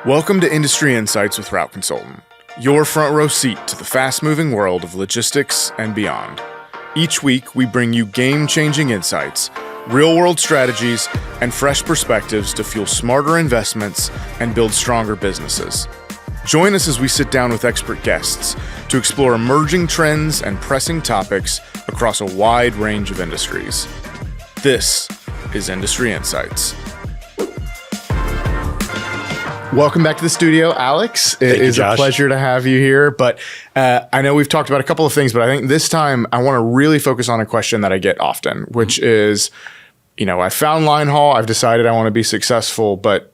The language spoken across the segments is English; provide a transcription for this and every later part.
Welcome to Industry Insights with Route Consultant, your front row seat to the fast-moving world of logistics and beyond. Each week, we bring you game-changing insights, real-world strategies, and fresh perspectives to fuel smarter investments and build stronger businesses. Join us as we sit down with expert guests to explore emerging trends and pressing topics across a wide range of industries. This is Industry Insights. Welcome back to the studio, Alex. It is a pleasure to have you here. But I know we've talked about a couple of things, but I think this time I want to really focus on a question that I get often, which is, I found Linehaul, I've decided I want to be successful, but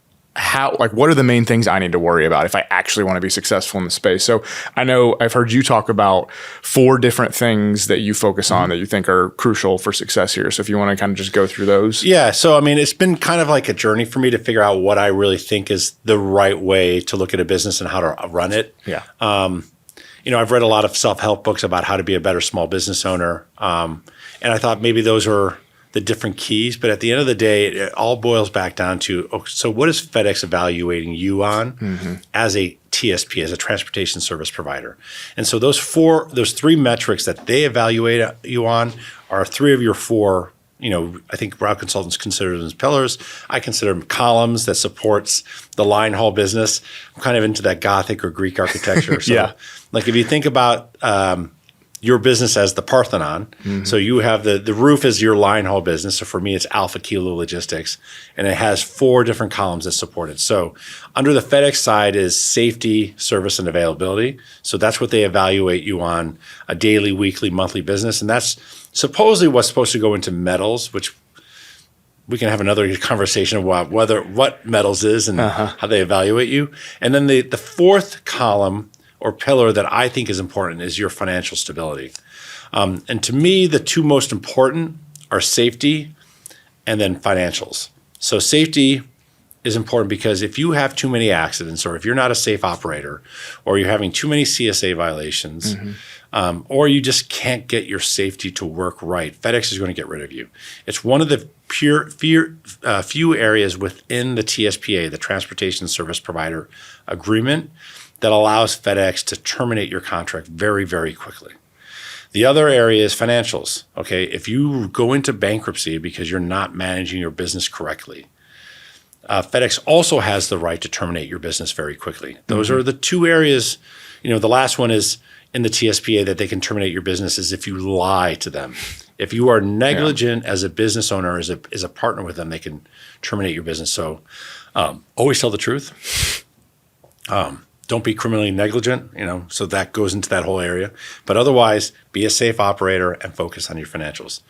what are the main things I need to worry about if I actually want to be successful in the space? So I know I've heard you talk about 4 different things that you focus on that you think are crucial for success here. So if you want to kind of just go through those. Yeah. So, it's been kind of like a journey for me to figure out what I really think is the right way to look at a business and how to run it. Yeah. I've read a lot of self-help books about how to be a better small business owner. And I thought maybe those are the different keys, but at the end of the day, it all boils back down to, so what is FedEx evaluating you on as a TSP, as a transportation service provider? And so those 3 metrics that they evaluate you on are 3 of your 4, I think Route Consultants consider them as pillars. I consider them columns that supports the line haul business. I'm kind of into that Gothic or Greek architecture. So yeah. Like if you think about, your business as the Parthenon. So you have the roof is your line haul business. So for me, it's Alpha Kilo Logistics, and it has 4 different columns that support it. So under the FedEx side is safety, service, and availability. So that's what they evaluate you on a daily, weekly, monthly business. And that's supposedly what's supposed to go into metals, which we can have another conversation about what metals is and how they evaluate you. And then the 4th column or pillar that I think is important is your financial stability. And to me, the 2 most important are safety and then financials. So safety is important because if you have too many accidents, or if you're not a safe operator, or you're having too many CSA violations, or you just can't get your safety to work right, FedEx is going to get rid of you. It's one of the few areas within the TSPA, the Transportation Service Provider Agreement, that allows FedEx to terminate your contract very, very quickly. The other area is financials. Okay, if you go into bankruptcy because you're not managing your business correctly, FedEx also has the right to terminate your business very quickly. Those are the 2 areas. The last one is in the TSPA that they can terminate your business is if you lie to them. If you are negligent as a business owner, as a partner with them, they can terminate your business. So always tell the truth. Don't be criminally negligent, so that goes into that whole area. But otherwise, be a safe operator and focus on your financials.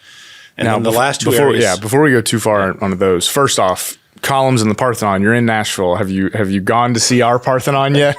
And now, then the last 2 areas. Yeah, before we go too far onto those, first off, columns in the Parthenon. You're in Nashville. Have you gone to see our Parthenon yet?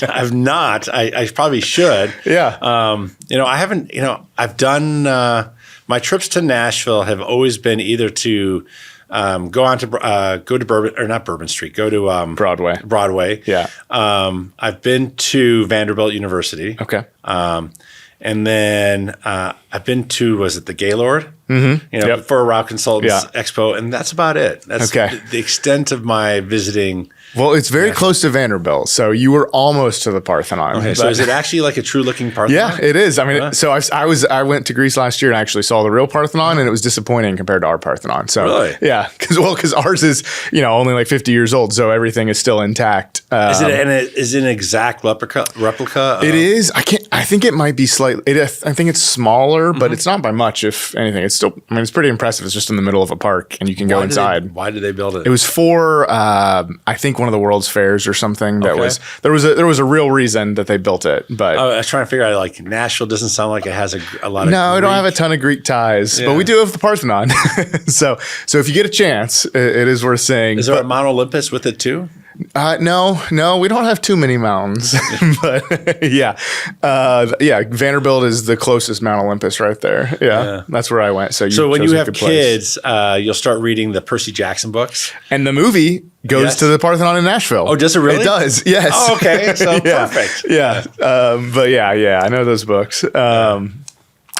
I've not. I probably should. Yeah. I haven't. I've done my trips to Nashville have always been either to go to Bourbon Street, go to Broadway. Yeah. I've been to Vanderbilt University. Okay. And then I've been to, was it the Gaylord? For a Route Consultants Expo, and that's about it. That's the extent of my visiting. Well, it's very close to Vanderbilt, so you were almost to the Parthenon. Okay, so is it actually like a true-looking Parthenon? Yeah, it is. So I went to Greece last year and actually saw the real Parthenon, and it was disappointing compared to our Parthenon. So really? Yeah, because ours is only like 50 years old, so everything is still intact. Is it an exact replica? It is. I think it might be slightly. I think it's smaller, but it's not by much. If anything, it's still. It's pretty impressive. It's just in the middle of a park, and you can go inside. Why did they build it? It was for I think one of the World's Fairs or something. There was a real reason that they built it. But I was trying to figure out, like, Nashville doesn't sound like it has a lot of. No, we don't have a ton of Greek ties, but we do have the Parthenon. so if you get a chance, it is worth saying. Is there a Mount Olympus with it too? No, we don't have too many mountains, but Vanderbilt is the closest Mount Olympus right there. Yeah. That's where I went. So when you have kids, you'll start reading the Percy Jackson books, and the movie goes to the Parthenon in Nashville. Oh, does it really? It does. Yes. Oh, okay. So perfect. Yeah. But I know those books.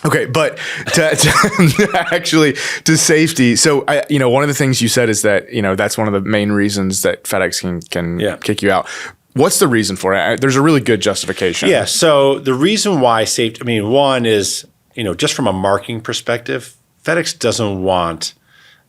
Okay, but to actually to safety. So, one of the things you said is that that's one of the main reasons that FedEx can kick you out. What's the reason for it? There's a really good justification. Yeah. So the reason why safety. I mean, one is just from a marketing perspective, FedEx doesn't want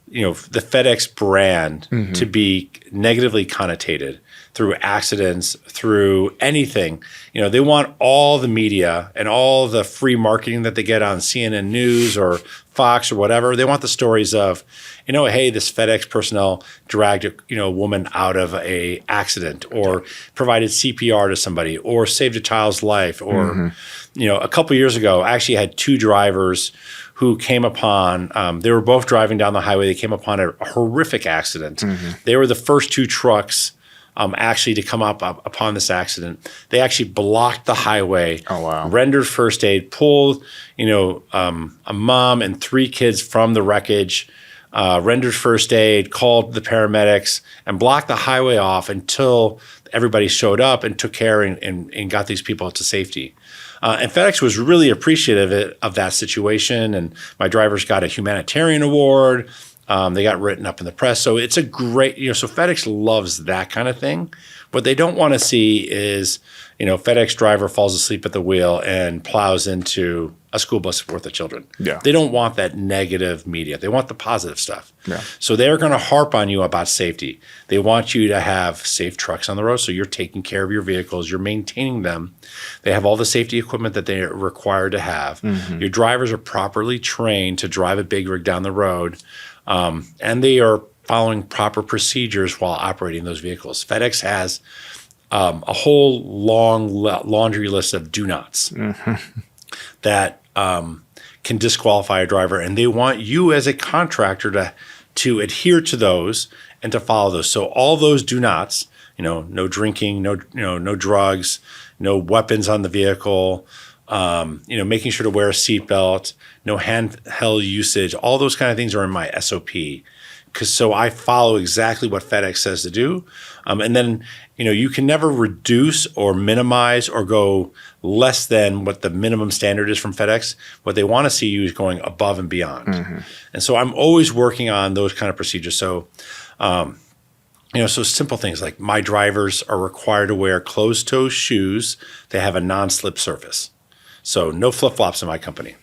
the FedEx brand to be negatively connotated through accidents, through anything. They want all the media and all the free marketing that they get on CNN News or Fox or whatever. They want the stories of, hey, this FedEx personnel dragged a woman out of a accident, or provided CPR to somebody, or saved a child's life, or a couple of years ago, I actually had two drivers who came upon, they were both driving down the highway. They came upon a horrific accident. They were the first two trucks actually to come up upon this accident. They actually blocked the highway, rendered first aid, pulled, a mom and three kids from the wreckage, rendered first aid, called the paramedics, and blocked the highway off until everybody showed up and took care and got these people to safety. And FedEx was really appreciative of that situation. And my drivers got a humanitarian award. They got written up in the press. So it's a great, so FedEx loves that kind of thing. What they don't want to see is, FedEx driver falls asleep at the wheel and plows into a school bus worth of children. Yeah. They don't want that negative media. They want the positive stuff. Yeah. So they're going to harp on you about safety. They want you to have safe trucks on the road. So you're taking care of your vehicles. You're maintaining them. They have all the safety equipment that they're required to have. Your drivers are properly trained to drive a big rig down the road. And they are following proper procedures while operating those vehicles. FedEx has a whole long laundry list of do nots that can disqualify a driver, and they want you as a contractor to adhere to those and to follow those. So all those do nots, no drinking, no drugs, no weapons on the vehicle, making sure to wear a seatbelt, no handheld usage, all those kind of things are in my SOP. So I follow exactly what FedEx says to do. And then, you can never reduce or minimize or go less than what the minimum standard is from FedEx. What they want to see you is going above and beyond. And so I'm always working on those kind of procedures. So, so simple things like my drivers are required to wear closed-toe shoes. They have a non-slip surface. So no flip-flops in my company.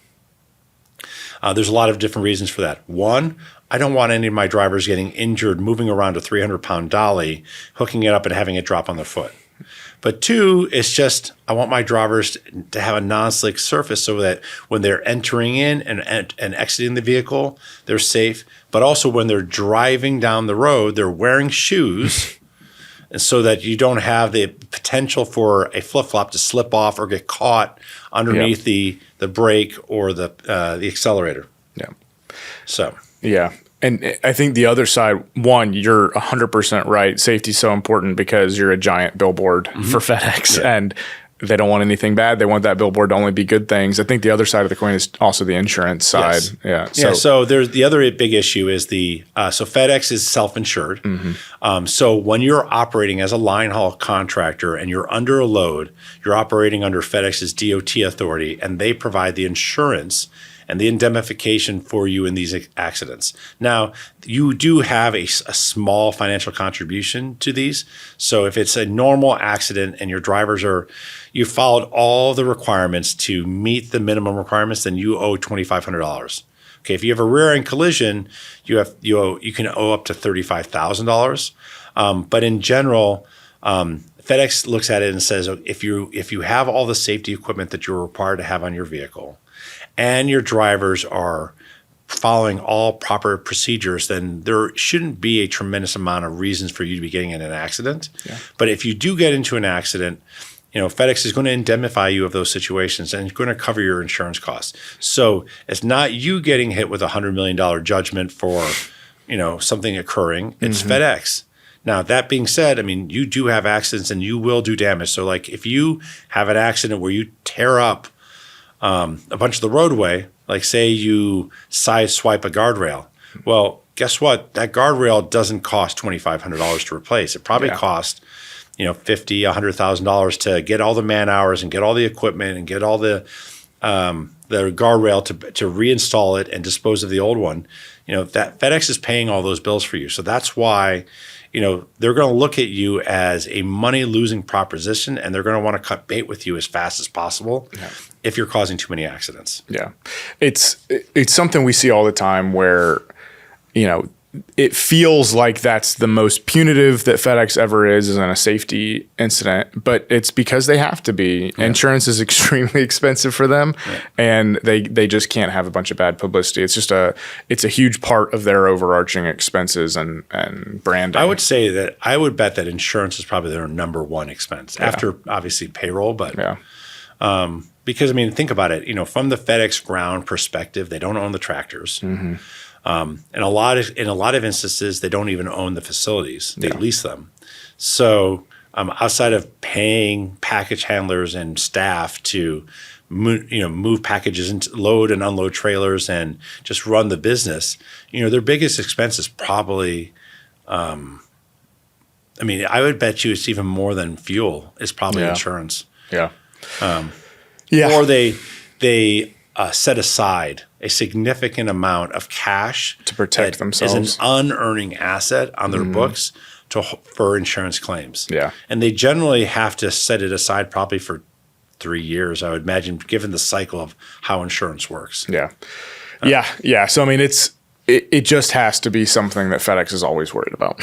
There's a lot of different reasons for that. One, I don't want any of my drivers getting injured moving around a 300-pound dolly, hooking it up and having it drop on their foot. But two, it's just I want my drivers to have a non-slick surface so that when they're entering in and exiting the vehicle, they're safe. But also when they're driving down the road, they're wearing shoes, and so that you don't have the potential for a flip-flop to slip off or get caught underneath the brake or the accelerator. Yeah. So. Yeah. And I think the other side, one, you're 100% right. Safety's so important because you're a giant billboard for FedEx, and they don't want anything bad. They want that billboard to only be good things. I think the other side of the coin is also the insurance side. Yes. Yeah. So there's the other big issue is so FedEx is self-insured. So when you're operating as a line haul contractor and you're under a load, you're operating under FedEx's DOT authority, and they provide the insurance and the indemnification for you in these accidents. Now, you do have a small financial contribution to these. So if it's a normal accident and your drivers you followed all the requirements to meet the minimum requirements, then you owe $2,500. Okay, if you have a rear end collision, you can owe up to $35,000. But in general, FedEx looks at it and says, if you have all the safety equipment that you're required to have on your vehicle, and your drivers are following all proper procedures, then there shouldn't be a tremendous amount of reasons for you to be getting in an accident. Yeah. But if you do get into an accident, FedEx is going to indemnify you of those situations and it's going to cover your insurance costs. So it's not you getting hit with a $100 million judgment for, something occurring. It's FedEx. Now, that being said, you do have accidents and you will do damage. So like if you have an accident where you tear up a bunch of the roadway, like say you side swipe a guardrail. Well, guess what? That guardrail doesn't cost $2,500 to replace. It probably cost, $50,000, $100,000 to get all the man hours and get all the equipment and get all the the guardrail to reinstall it and dispose of the old one, that FedEx is paying all those bills for you. So that's why, they're going to look at you as a money losing proposition, and they're going to want to cut bait with you as fast as possible if you're causing too many accidents. Yeah. It's something we see all the time where, it feels like that's the most punitive that FedEx ever is in a safety incident, but it's because they have to be. Yeah. Insurance is extremely expensive for them, and they just can't have a bunch of bad publicity. It's just it's a huge part of their overarching expenses and branding. I would bet that insurance is probably their number one expense after obviously payroll, but because think about it, from the FedEx ground perspective, they don't own the tractors. Mm-hmm. In a lot of instances, they don't even own the facilities; they lease them. So, outside of paying package handlers and staff to move packages and load and unload trailers and just run the business, their biggest expense is probably. I would bet you it's even more than fuel. It's probably insurance. Yeah. Or they set aside a significant amount of cash to protect themselves as an unearning asset on their books for insurance claims. Yeah. And they generally have to set it aside probably for 3 years, I would imagine, given the cycle of how insurance works. Yeah. So, it just has to be something that FedEx is always worried about.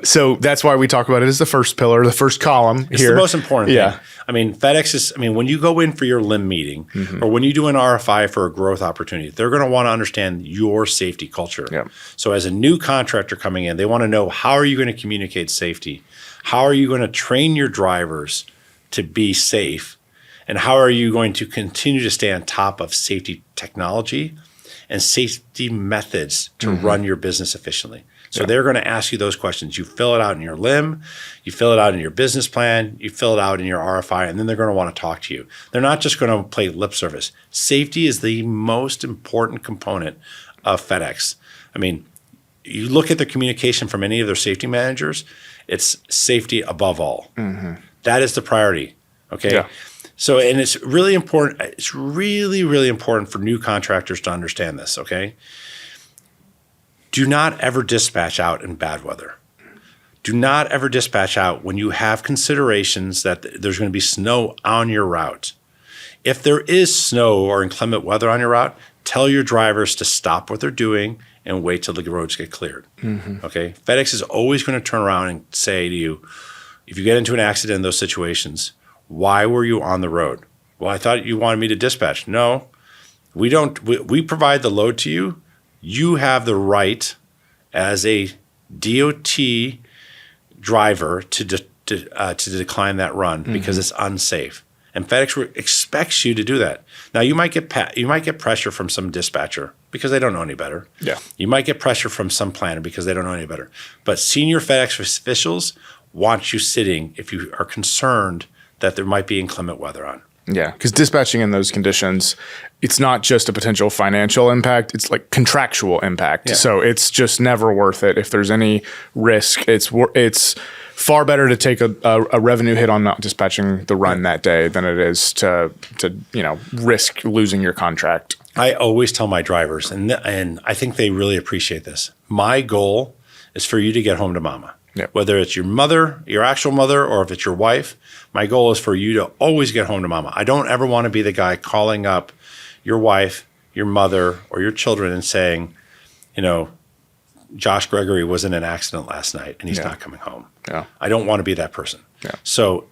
So that's why we talk about it as the first pillar, the first column. It's the most important thing. FedEx is, when you go in for your LIM meeting or when you do an RFI for a growth opportunity, they're going to want to understand your safety culture. Yep. So as a new contractor coming in, they want to know, how are you going to communicate safety? How are you going to train your drivers to be safe? And how are you going to continue to stay on top of safety technology and safety methods to run your business efficiently? So they're going to ask you those questions. You fill it out in your LIM, you fill it out in your business plan, you fill it out in your RFI, and then they're going to want to talk to you. They're not just going to play lip service. Safety is the most important component of FedEx. You look at the communication from any of their safety managers, it's safety above all. Mm-hmm. That is the priority, okay? Yeah. So, and it's really important. It's really, really important for new contractors to understand this, okay? Do not ever dispatch out in bad weather. Do not ever dispatch out when you have considerations that there's going to be snow on your route. If there is snow or inclement weather on your route, tell your drivers to stop what they're doing and wait till the roads get cleared, okay? FedEx is always going to turn around and say to you, if you get into an accident in those situations, why were you on the road? Well, I thought you wanted me to dispatch. No, we don't. We provide the load to you. You have the right as a DOT driver to decline that run because it's unsafe. And FedEx expects you to do that. Now, you might get pressure from some dispatcher because they don't know any better. Yeah. You might get pressure from some planner because they don't know any better. But senior FedEx officials want you sitting if you are concerned that there might be inclement weather on. Yeah, because dispatching in those conditions, it's not just a potential financial impact, it's like contractual impact. Yeah. So it's just never worth it. If there's any risk, it's far better to take a revenue hit on not dispatching the run that day than it is to risk losing your contract. I always tell my drivers, and I think they really appreciate this. My goal is for you to get home to mama. Yep. Whether it's your mother, your actual mother, or if it's your wife, my goal is for you to always get home to mama. I don't ever want to be the guy calling up your wife, your mother, or your children and saying, Josh Gregory was in an accident last night and he's not coming home. Yeah. I don't want to be that person. Yeah. So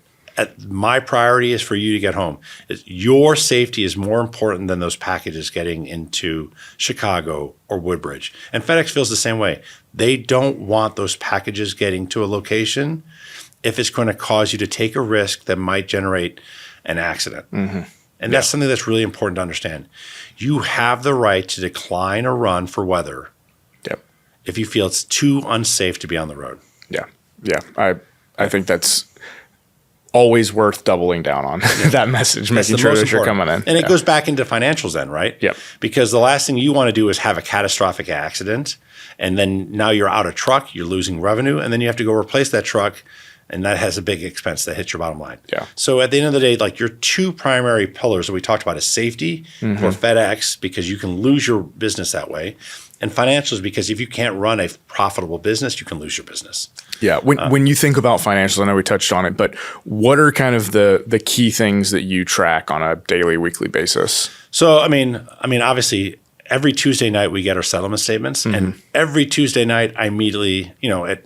my priority is for you to get home. Your safety is more important than those packages getting into Chicago or Woodbridge. And FedEx feels the same way. They don't want those packages getting to a location if it's going to cause you to take a risk that might generate an accident. Mm-hmm. And that's something that's really important to understand. You have the right to decline a run for weather if you feel it's too unsafe to be on the road. Yeah. Yeah. I think that's always worth doubling down on that message, making sure that you're coming in. And it goes back into financials then, right? Yep. Because the last thing you want to do is have a catastrophic accident, and then now you're out of truck, you're losing revenue, and then you have to go replace that truck, And that has a big expense that hits your bottom line. Yeah. So at the end of the day, like your two primary pillars that we talked about is safety for FedEx, because you can lose your business that way, and financials, because if you can't run a profitable business, you can lose your business. Yeah. When you think about financials, I know we touched on it, but what are kind of the key things that you track on a daily, weekly basis? So, I mean, obviously, every Tuesday night we get our settlement statements, and every Tuesday night I immediately, at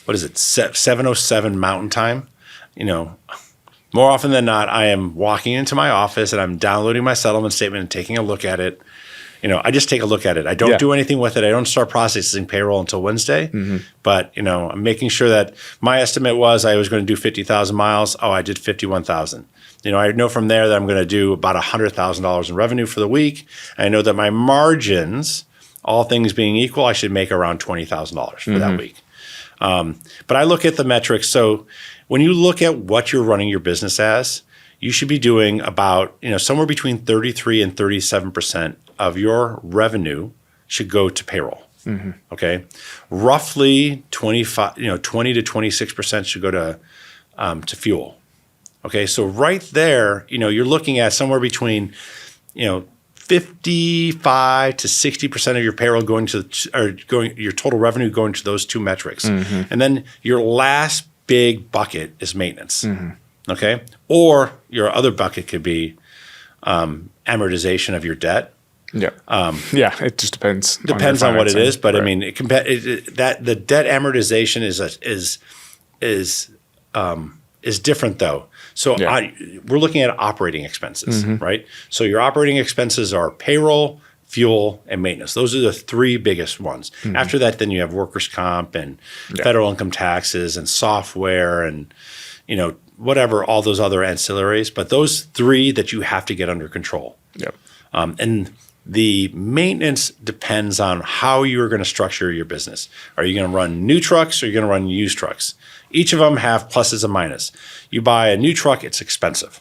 what is it, 7:07 Mountain Time, more often than not, I am walking into my office and I'm downloading my settlement statement and taking a look at it. I just take a look at it. I don't do anything with it. I don't start processing payroll until Wednesday. But, I'm making sure that my estimate was I was going to do 50,000 miles. Oh, I did 51,000. I know from there that I'm going to do about $100,000 in revenue for the week. I know that my margins, all things being equal, I should make around $20,000 for that week. But I look at the metrics. So when you look at what you're running your business as, you should be doing about, somewhere between 33 and 37% of your revenue should go to payroll. Okay. Roughly 20 to 26% should go to fuel. Okay. So right there, you're looking at somewhere between, 55 to 60% of your payroll your total revenue going to those two metrics. And then your last big bucket is maintenance. Okay. Or your other bucket could be amortization of your debt. Yeah. It just depends. Depends on what it is, but right. I mean, that the debt amortization is different though. So we're looking at operating expenses, right? So your operating expenses are payroll, fuel, and maintenance. Those are the three biggest ones. After that, then you have workers' comp and federal income taxes and software and, whatever, all those other ancillaries. But those three that you have to get under control. And the maintenance depends on how you're going to structure your business. Are you going to run new trucks or are you going to run used trucks? Each of them have pluses and minuses. You buy a new truck, it's expensive.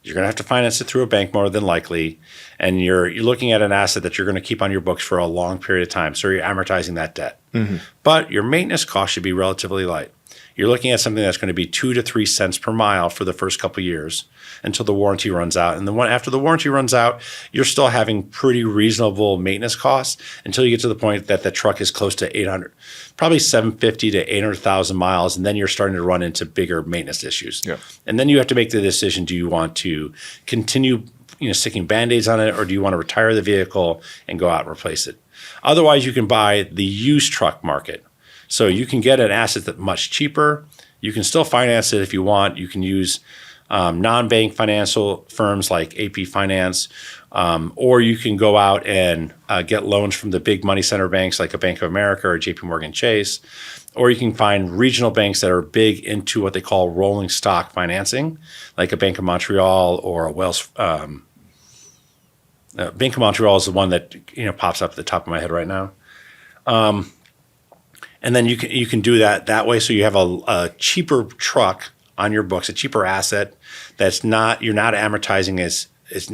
You're going to have to finance it through a bank more than likely, and you're looking at an asset that you're going to keep on your books for a long period of time, so you're amortizing that debt. But your maintenance cost should be relatively light. You're looking at something that's going to be 2 to 3 cents per mile for the first couple of years until the warranty runs out. And then after the warranty runs out, you're still having pretty reasonable maintenance costs until you get to the point that the truck is close to 800, probably 750 to 800,000 miles. And then you're starting to run into bigger maintenance issues. And then you have to make the decision, do you want to continue sticking Band-Aids on it, or do you want to retire the vehicle and go out and replace it? Otherwise, you can buy the used truck market. So you can get an asset that's much cheaper. You can still finance it if you want. You can use non-bank financial firms like AP Finance, or you can go out and get loans from the big money center banks like a Bank of America or JP Morgan Chase, or you can find regional banks that are big into what they call rolling stock financing, like a Bank of Montreal or a Wells. Bank of Montreal is the one that pops up at the top of my head right now. And then you can do that way. So you have a cheaper truck on your books, a cheaper asset you're not amortizing it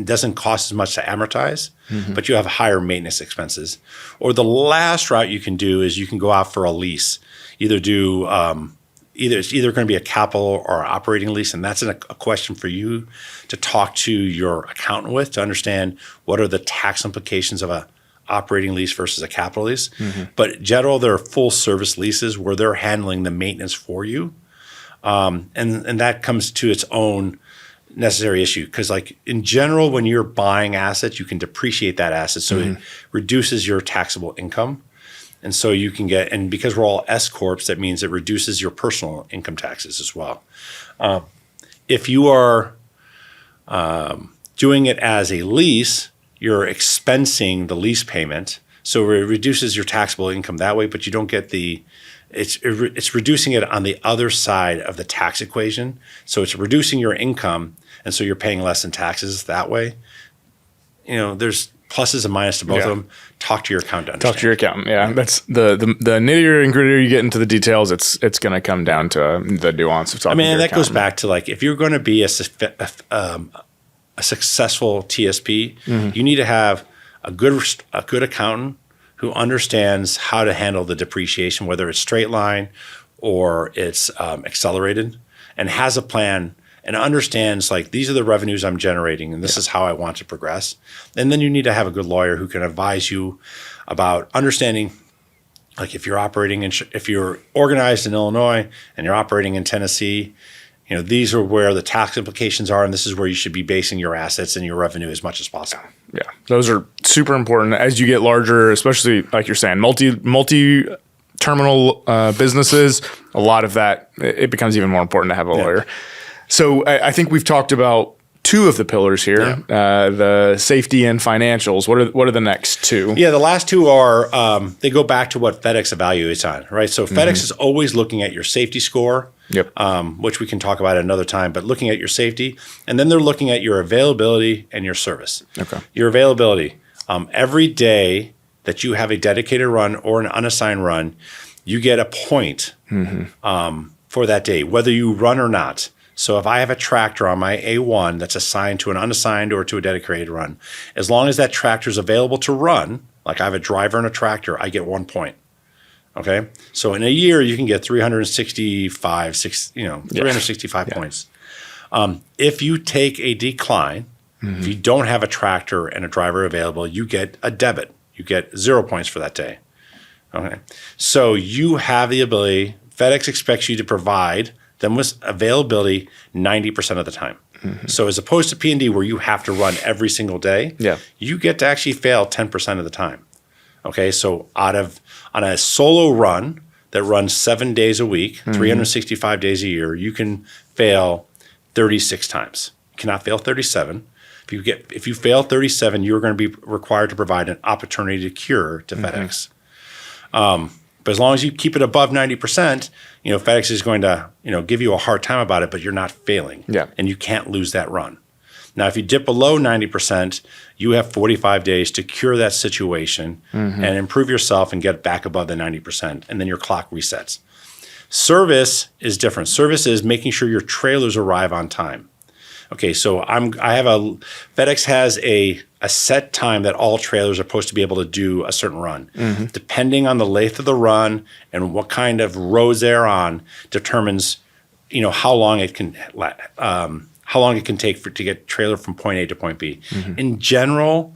doesn't cost as much to amortize, but you have higher maintenance expenses. Or the last route you can do is you can go out for a lease. It's either going to be a capital or operating lease, and that's a question for you to talk to your accountant with to understand what are the tax implications of a operating lease versus a capital lease. But in general, they're full service leases where they're handling the maintenance for you. And that comes to its own necessary issue. Because like in general, when you're buying assets, you can depreciate that asset. So it reduces your taxable income. And so you can and because we're all S Corps, that means it reduces your personal income taxes as well. If you are doing it as a lease, you're expensing the lease payment, so it reduces your taxable income that way. But you don't get it's reducing it on the other side of the tax equation. So it's reducing your income, and so you're paying less in taxes that way. There's pluses and minuses to both of them. Talk to your accountant. Talk to your accountant. Yeah, that's the nittier and grittier you get into the details. It's going to come down to the nuance of talking. To your that accountant. Goes back to like if you're going to be a successful TSP, you need to have a good accountant who understands how to handle the depreciation, whether it's straight line or it's accelerated, and has a plan and understands like these are the revenues I'm generating and this is how I want to progress. And then you need to have a good lawyer who can advise you about understanding, like if you're operating if you're organized in Illinois and you're operating in Tennessee, these are where the tax implications are, and this is where you should be basing your assets and your revenue as much as possible. Yeah, those are super important as you get larger, especially like you're saying, multi-terminal businesses. A lot of that, it becomes even more important to have a lawyer. So I think we've talked about two of the pillars here, the safety and financials. What are the next two? Yeah, the last two are, they go back to what FedEx evaluates on, right? So FedEx is always looking at your safety score, which we can talk about another time, but looking at your safety. And then they're looking at your availability and your service. Okay. Your availability. Every day that you have a dedicated run or an unassigned run, you get a point for that day, whether you run or not. So if I have a tractor on my A1 that's assigned to an unassigned or to a dedicated run, as long as that tractor is available to run, like I have a driver and a tractor, I get 1 point. Okay. So in a year, you can get 365 points. If you take a decline, if you don't have a tractor and a driver available, you get a debit. You get 0 points for that day. Okay. So you have the ability, FedEx expects you to provide them with availability 90% of the time. So as opposed to P&D where you have to run every single day, you get to actually fail 10% of the time. Okay, so on a solo run that runs 7 days a week, 365 days a year, you can fail 36 times. You cannot fail 37. If you fail 37, you're going to be required to provide an opportunity to cure to FedEx. But as long as you keep it above 90%, FedEx is going to, give you a hard time about it, but you're not failing. And you can't lose that run. Now, if you dip below 90%, you have 45 days to cure that situation and improve yourself and get back above the 90%, and then your clock resets. Service is different. Service is making sure your trailers arrive on time. Okay, so FedEx has a set time that all trailers are supposed to be able to do a certain run. Depending on the length of the run and what kind of roads they're on determines, how long it can take to get trailer from point A to point B. In general,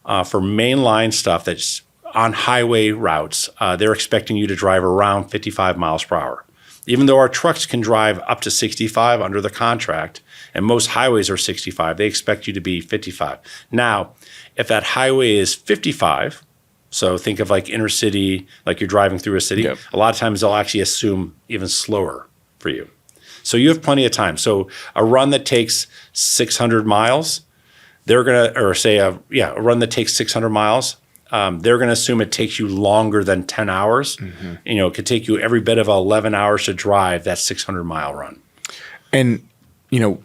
for mainline stuff that's on highway routes, they're expecting you to drive around 55 miles per hour. Even though our trucks can drive up to 65 under the contract, and most highways are 65, they expect you to be 55. Now, if that highway is 55, so think of like inner city, like you're driving through a city, a lot of times they'll actually assume even slower for you. So you have plenty of time. So a run that takes 600 miles, they're going to, or say a run that takes 600 miles, they're going to assume it takes you longer than 10 hours. It could take you every bit of 11 hours to drive that 600-mile run. And,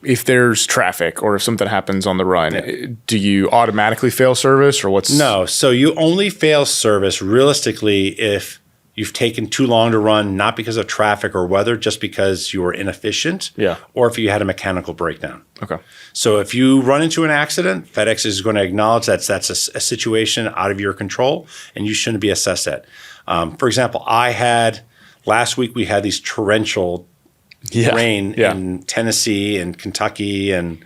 if there's traffic or if something happens on the run, do you automatically fail service or what's? No. So you only fail service realistically if you've taken too long to run, not because of traffic or weather, just because you were inefficient or if you had a mechanical breakdown. Okay. So if you run into an accident, FedEx is going to acknowledge that's a situation out of your control and you shouldn't be assessed at. For example, last week we had these torrential rain in Tennessee and Kentucky and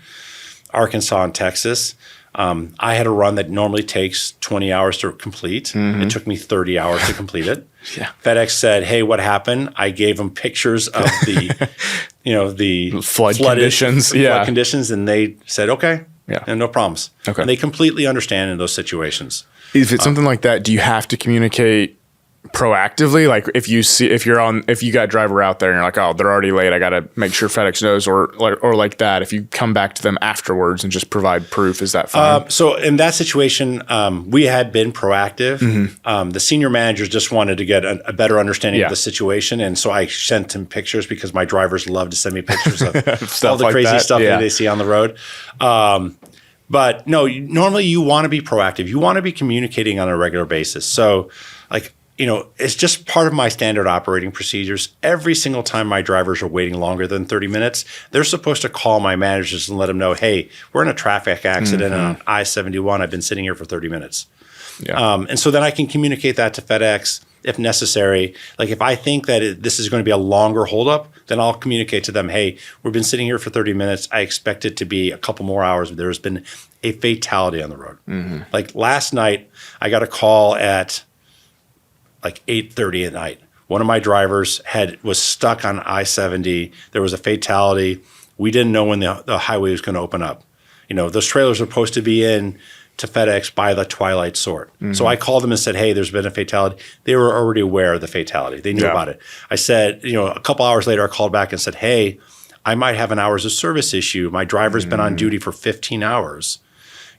Arkansas and Texas. I had a run that normally takes 20 hours to complete. It took me 30 hours to complete it. FedEx said, "Hey, what happened?" I gave them pictures of the, the flood conditions. Flood conditions, and they said, "Okay, and no problems." Okay, and they completely understand in those situations. If it's something like that, do you have to communicate proactively? Like if you got a driver out there and you're like, oh, they're already late, I got to make sure FedEx knows, or like that. If you come back to them afterwards and just provide proof, is that fine? So in that situation, we had been proactive. The senior managers just wanted to get a better understanding of the situation. And so I sent them pictures because my drivers love to send me pictures of all the crazy stuff that they see on the road. But no, normally you want to be proactive. You want to be communicating on a regular basis. So it's just part of my standard operating procedures. Every single time my drivers are waiting longer than 30 minutes, they're supposed to call my managers and let them know, hey, we're in a traffic accident on I-71. I've been sitting here for 30 minutes. Yeah. And so then I can communicate that to FedEx if necessary. Like if I think that this is going to be a longer holdup, then I'll communicate to them, hey, we've been sitting here for 30 minutes. I expect it to be a couple more hours. There's been a fatality on the road. Like last night, I got a call at like 8:30 at night. One of my drivers was stuck on I-70. There was a fatality. We didn't know when the highway was going to open up. Those trailers are supposed to be in to FedEx by the twilight sort. So I called them and said, hey, there's been a fatality. They were already aware of the fatality. They knew about it. I said, a couple hours later, I called back and said, hey, I might have an hours of service issue. My driver's been on duty for 15 hours.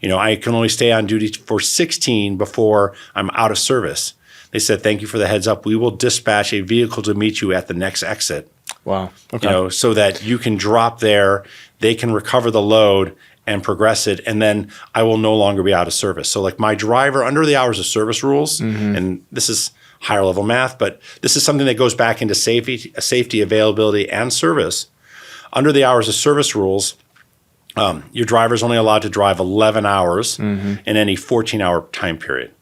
I can only stay on duty for 16 before I'm out of service. They said, thank you for the heads up. We will dispatch a vehicle to meet you at the next exit. Wow. Okay. So that you can drop there, they can recover the load and progress it, and then I will no longer be out of service. So like my driver, under the hours of service rules, and this is higher level math, but this is something that goes back into safety, availability, and service. Under the hours of service rules, your driver's only allowed to drive 11 hours in any 14-hour time period.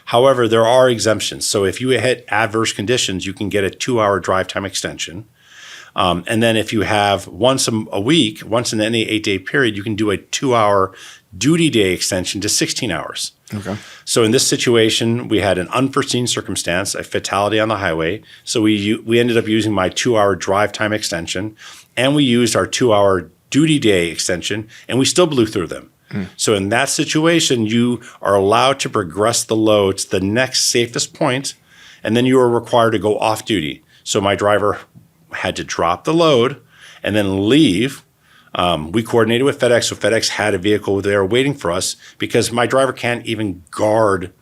However, there are exemptions. So if you hit adverse conditions, you can get a 2-hour drive time extension. And then if you have once a week, once in any 8-day period, you can do a 2-hour duty day extension to 16 hours. Okay. So in this situation, we had an unforeseen circumstance, a fatality on the highway. So we ended up using my 2-hour drive time extension, and we used our 2-hour duty day extension, and we still blew through them. So in that situation, you are allowed to progress the load to the next safest point, and then you are required to go off duty. So my driver had to drop the load and then leave. We coordinated with FedEx, so FedEx had a vehicle there waiting for us because my driver can't even guard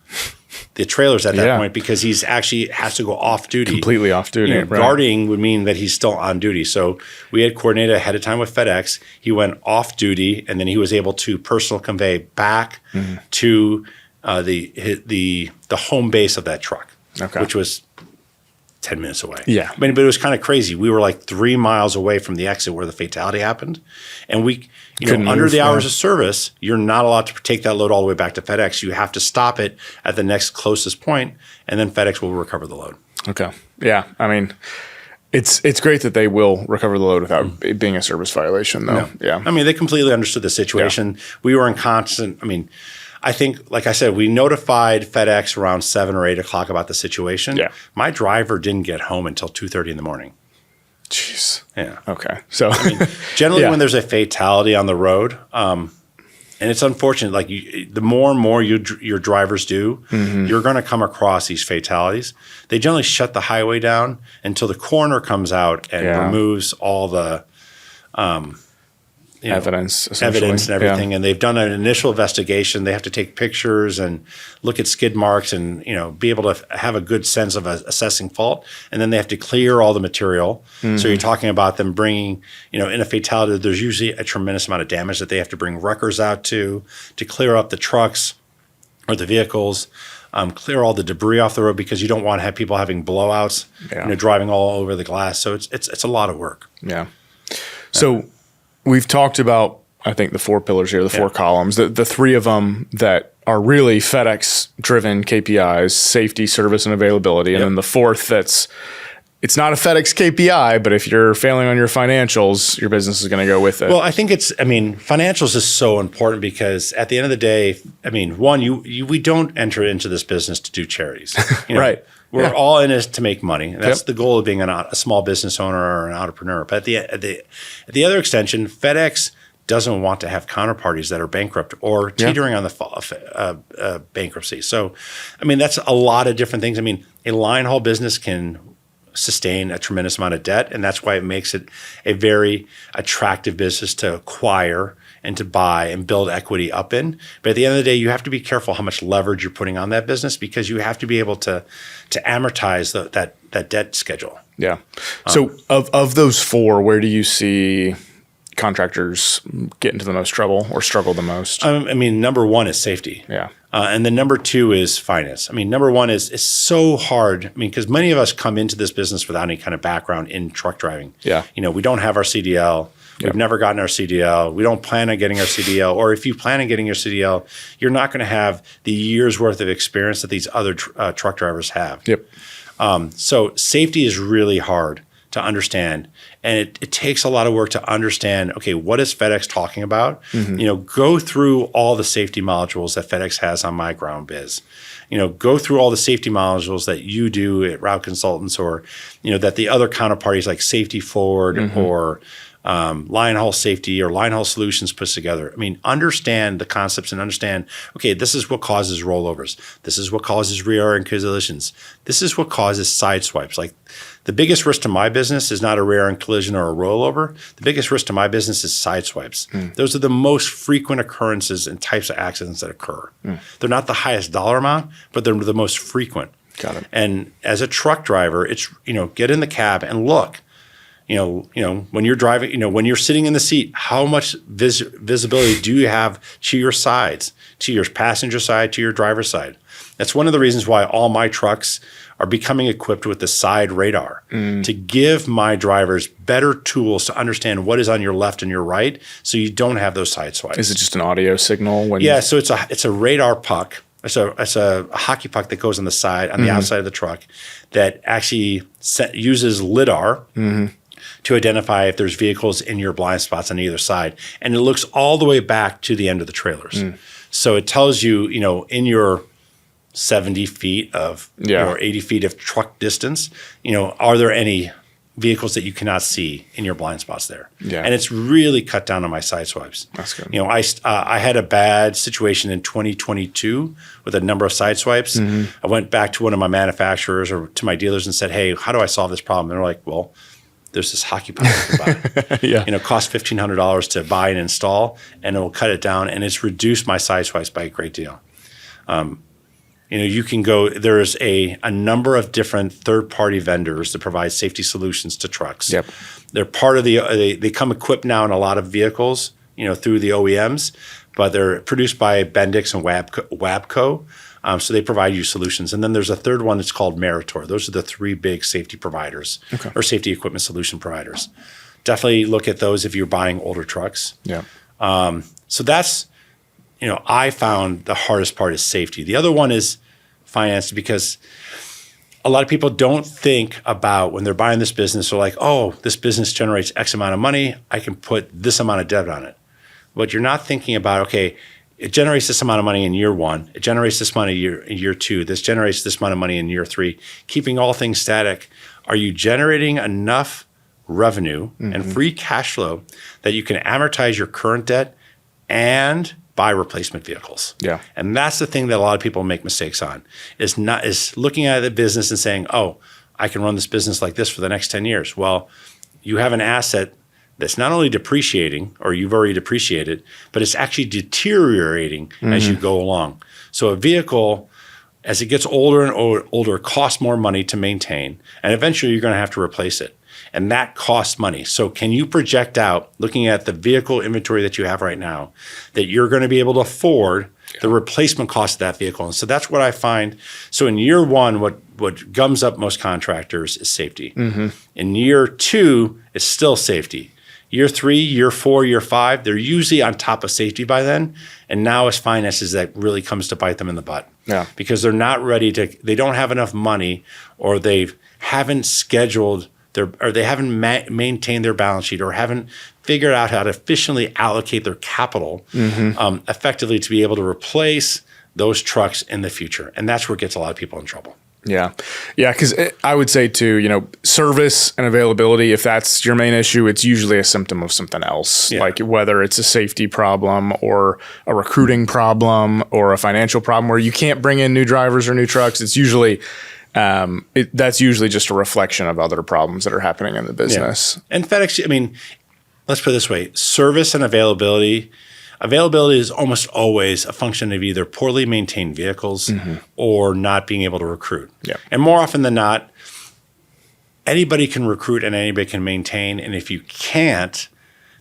the trailers at that point because he's actually has to go off duty. Completely off duty. Right. Guarding would mean that he's still on duty. So we had coordinated ahead of time with FedEx. He went off duty, and then he was able to personal convey back to the home base of that truck, which was 10 minutes away. Yeah. But it was kind of crazy. We were like 3 miles away from the exit where the fatality happened. And we, under the hours of service, you're not allowed to take that load all the way back to FedEx. You have to stop it at the next closest point, and then FedEx will recover the load. Okay. Yeah. I mean, it's great that they will recover the load without it being a service violation, though. No. Yeah. I mean, they completely understood the situation. We were in constant, I think, like I said, we notified FedEx around 7 or 8 o'clock about the situation. Yeah. My driver didn't get home until 2:30 in the morning. Jeez. Yeah. Okay. So generally when there's a fatality on the road, and it's unfortunate, like the more and more your drivers do, you're going to come across these fatalities. They generally shut the highway down until the coroner comes out and removes all the evidence and everything. And they've done an initial investigation. They have to take pictures and look at skid marks and, be able to have a good sense of assessing fault. And then they have to clear all the material. So you're talking about them bringing, in a fatality, there's usually a tremendous amount of damage that they have to bring wreckers out to clear up the trucks or the vehicles, clear all the debris off the road because you don't want to have people having blowouts, driving all over the glass. So it's a lot of work. Yeah. So we've talked about, I think, the 4 pillars here, the 4 columns, the 3 of them that are really FedEx-driven KPIs, safety, service, and availability. And then the 4th it's not a FedEx KPI, but if you're failing on your financials, your business is going to go with it. Well, I think financials is so important because at the end of the day, one, we don't enter into this business to do charities. Right. We're all in it to make money. That's the goal of being a small business owner or an entrepreneur. But at the other extension, FedEx doesn't want to have counterparties that are bankrupt or teetering on the bankruptcy. So, that's a lot of different things. A line haul business can sustain a tremendous amount of debt, and that's why it makes it a very attractive business to acquire and to buy and build equity up in. But at the end of the day, you have to be careful how much leverage you're putting on that business because you have to be able to amortize that debt schedule. Yeah. So of those 4, where do you see contractors get into the most trouble or struggle the most? Number 1 is safety. Yeah. And then number 2 is finance. Number 1 is so hard. Because many of us come into this business without any kind of background in truck driving. Yeah. We don't have our CDL. We've never gotten our CDL. We don't plan on getting our CDL. Or if you plan on getting your CDL, you're not going to have the year's worth of experience that these other truck drivers have. Yep. So safety is really hard to understand. And it takes a lot of work to understand, okay, what is FedEx talking about? Go through all the safety modules that FedEx has on My Ground Biz. Go through all the safety modules that you do at Route Consultants, or, that the other counterparties like Safety Forward or Linehaul Safety or Linehaul Solutions puts together. Understand the concepts and understand, okay, this is what causes rollovers. This is what causes rear end collisions. This is what causes side swipes. Like, the biggest risk to my business is not a rear end collision or a rollover. The biggest risk to my business is side swipes. Those are the most frequent occurrences and types of accidents that occur. They're not the highest dollar amount, but they're the most frequent. Got it. And as a truck driver, it's, get in the cab and look. When you're driving, when you're sitting in the seat, how much visibility do you have to your sides, to your passenger side, to your driver's side? That's one of the reasons why all my trucks are becoming equipped with the side radar to give my drivers better tools to understand what is on your left and your right, so you don't have those side swipes. Is it just an audio signal? So it's a radar puck. It's a hockey puck that goes on the side, on the outside of the truck, that actually uses LiDAR to identify if there's vehicles in your blind spots on either side. And it looks all the way back to the end of the trailers. So it tells you, in your 70 feet of or 80 feet of truck distance, are there any vehicles that you cannot see in your blind spots there? And it's really cut down on my side swipes. That's good. I had a bad situation in 2022 with a number of side swipes. I went back to one of my manufacturers or to my dealers and said, hey, how do I solve this problem? And they're like, well, there's this hockey puck you can buy. It costs $1,500 to buy and install, and it will cut it down, and it's reduced my side swipes by a great deal. You can go, there's a number of different third-party vendors that provide safety solutions to trucks. They're part of they come equipped now in a lot of vehicles, through the OEMs, but they're produced by Bendix and Wabco. So they provide you solutions. And then there's a third one that's called Meritor. Those are the three big safety providers or safety equipment solution providers. Definitely look at those if you're buying older trucks. So that's, I found the hardest part is safety. The other one is finance, because a lot of people don't think about when they're buying this business, they're like, oh, this business generates X amount of money, I can put this amount of debt on it. But you're not thinking about, okay, it generates this amount of money in year one, it generates this money in year two, this generates this amount of money in year three. Keeping all things static, are you generating enough revenue and free cash flow that you can amortize your current debt and buy replacement vehicles? And that's the thing that a lot of people make mistakes on, is looking at the business and saying, oh, I can run this business like this for the next 10 years. Well, you have an asset that's not only depreciating, or you've already depreciated, but it's actually deteriorating as you go along. So a vehicle, as it gets older and older, costs more money to maintain, and eventually you're going to have to replace it. And that costs money. So can you project out, looking at the vehicle inventory that you have right now, that you're going to be able to afford the replacement cost of that vehicle? And so that's what I find. So in year one, what gums up most contractors is safety. In year two, it's still safety. Year three, year four, year five, they're usually on top of safety by then. And now it's finances that really comes to bite them in the butt. Because they're not ready they don't have enough money, or they haven't scheduled or they haven't maintained their balance sheet, or haven't figured out how to efficiently allocate their capital effectively to be able to replace those trucks in the future. And that's where it gets a lot of people in trouble. Because I would say too, service and availability, if that's your main issue, it's usually a symptom of something else. Like whether it's a safety problem or a recruiting problem or a financial problem where you can't bring in new drivers or new trucks. It's usually that's usually just a reflection of other problems that are happening in the business. And FedEx, let's put it this way: service and availability. Availability is almost always a function of either poorly maintained vehicles or not being able to recruit. And more often than not, anybody can recruit and anybody can maintain. And if you can't,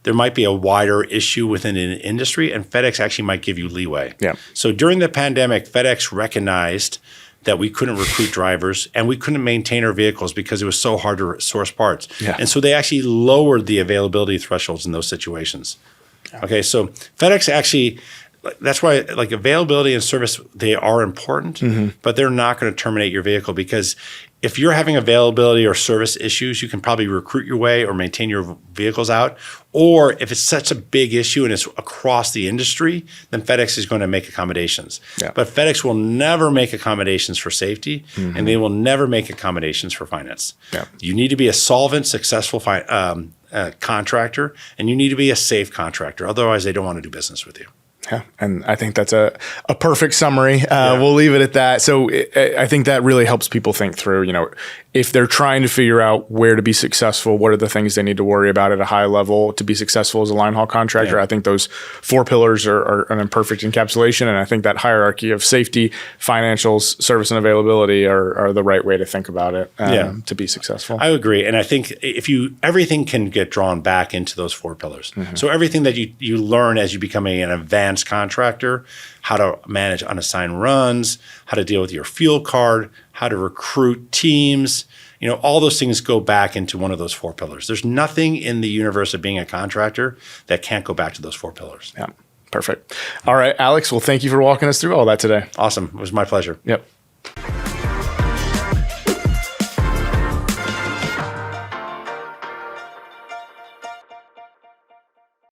there might be a wider issue within an industry, and FedEx actually might give you leeway. So during the pandemic, FedEx recognized that we couldn't recruit drivers and we couldn't maintain our vehicles because it was so hard to source parts. Yeah. And so they actually lowered the availability thresholds in those situations. Yeah. Okay, so FedEx actually, that's why like availability and service, they are important, but they're not going to terminate your vehicle, because if you're having availability or service issues, you can probably recruit your way or maintain your vehicles out. Or if it's such a big issue and it's across the industry, then FedEx is going to make accommodations. Yeah. But FedEx will never make accommodations for safety, and they will never make accommodations for finance. Yeah. You need to be a solvent, successful contractor, and you need to be a safe contractor. Otherwise, they don't want to do business with you. Yeah, and I think that's a perfect summary. We'll leave it at that. So I think that really helps people think through, if they're trying to figure out where to be successful, what are the things they need to worry about at a high level to be successful as a line haul contractor. Yeah. I think those 4 pillars are an imperfect encapsulation. And I think that hierarchy of safety, financials, service, and availability are the right way to think about it to be successful. I agree. And I think everything can get drawn back into those 4 pillars. So everything that you learn as you become an advanced contractor, how to manage unassigned runs, how to deal with your fuel card, how to recruit teams, all those things go back into one of those 4 pillars. There's nothing in the universe of being a contractor that can't go back to those 4 pillars. Yeah, perfect. All right, Alex, well, thank you for walking us through all that today. Awesome. It was my pleasure. Yep.